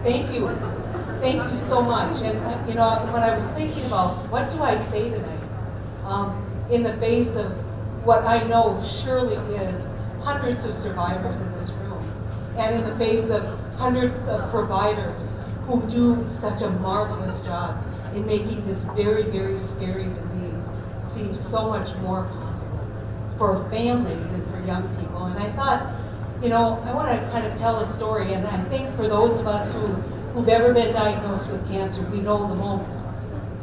Thank you. Thank you so much. And when I was thinking about what do I say tonight, in the face of what I know surely is hundreds of survivors in this room, and in the face of hundreds of providers who do such a marvelous job in making this very, very scary disease seem so much more possible for families and for young people. And I thought, I want to kind of tell a story, and I think for those of us who've ever been diagnosed with cancer, we know the moment.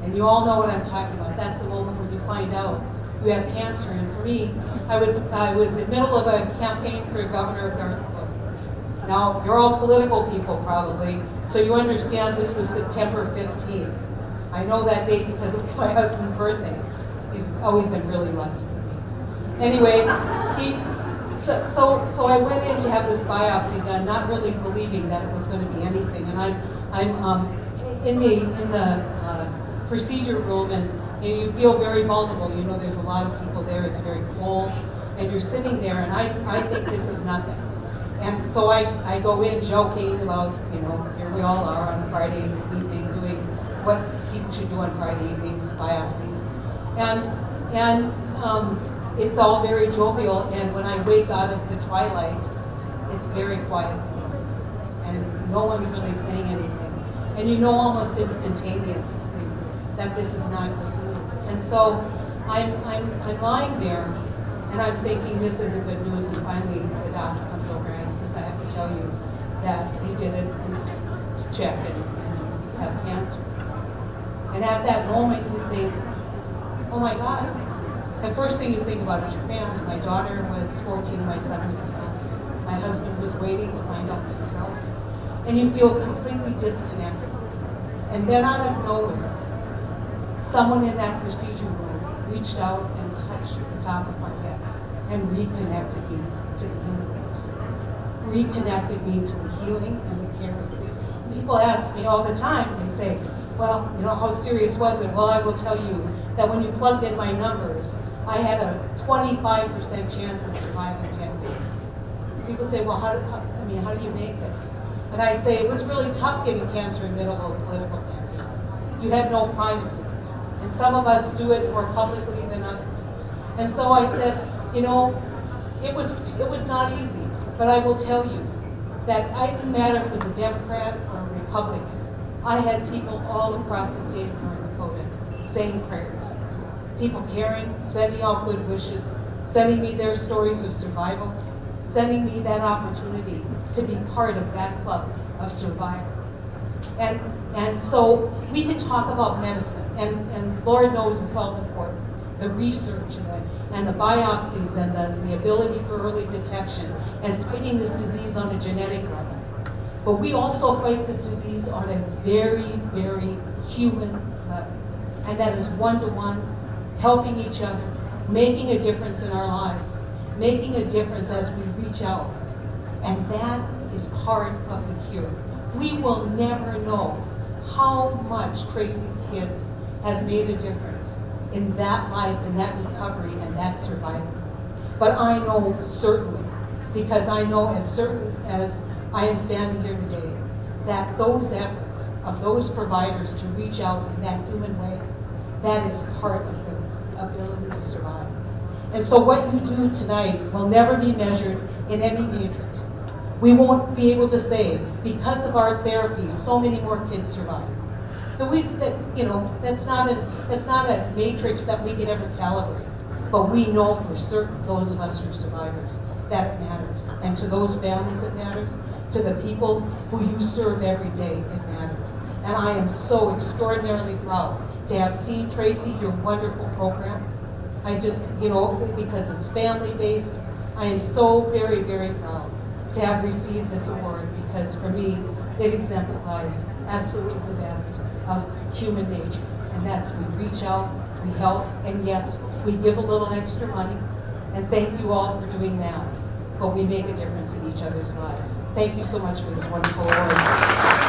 And you all know what I'm talking about. That's the moment when you find out you have cancer. And for me, I was in the middle of a campaign for governor of North Dakota. Now, you're all political people probably, so you understand this was September 15th. I know that date because of my husband's birthday. He's always been really lucky for me. Anyway, so I went in to have this biopsy done, not really believing that it was going to be anything. And I'm in the procedure room, and you feel very vulnerable. There's a lot of people there. It's very cold, and you're sitting there, and I think this is nothing. And so I go in joking about, here we all are on a Friday evening doing what people should do on Friday evenings, biopsies. And it's all very jovial, and when I wake out of the twilight, it's very quiet. And no one's really saying anything. And almost instantaneously that this is not good news. And so I'm lying there, and I'm thinking this isn't good news, and finally the doctor comes over and says, I have to tell you that he did an instant check and have cancer. And at that moment you think, oh my God. The first thing you think about is your family. My daughter was 14 and my son was 10. My husband was waiting to find out the results. And you feel completely disconnected. And then out of nowhere, someone in that procedure room reached out and touched the top of my head and reconnected me to the universe. Reconnected me to the healing and the care. People ask me all the time, they say, well, how serious was it? Well, I will tell you that when you plugged in my numbers, I had a 25% chance of surviving 10 years. People say, well, how do you make it? And I say, it was really tough getting cancer in the middle of a political campaign. You had no privacy. And some of us do it more publicly than others. And so I said, it was not easy, but I will tell you that it didn't matter if it was a Democrat or a Republican. I had people all across the state of North Dakota saying prayers. People caring, sending out good wishes, sending me their stories of survival, sending me that opportunity to be part of that club of survival. And so we can talk about medicine, and Lord knows it's all important. The research and the biopsies and the ability for early detection and fighting this disease on a genetic level. But we also fight this disease on a very, very human level. And that is one-to-one, helping each other, making a difference in our lives, making a difference as we reach out. And that is part of the cure. We will never know how much Tracy's Kids has made a difference in that life, in that recovery, and that survival. But I know certainly, because I know as certain as I am standing here today, that those efforts of those providers to reach out in that human way, that is part of the ability to survive. And so what you do tonight will never be measured in any matrix. We won't be able to say, because of our therapies, so many more kids survive. But that's not a matrix that we can ever calibrate. But we know for certain, those of us who are survivors, that it matters. And to those families, it matters. To the people who you serve every day, it matters. And I am so extraordinarily proud to have seen, Tracy, your wonderful program. I just, because it's family-based, I am so very, very proud to have received this award, because for me, it exemplifies absolutely the best of human nature. And that's we reach out, we help, and yes, we give a little extra money. And thank you all for doing that. But we make a difference in each other's lives. Thank you so much for this wonderful award.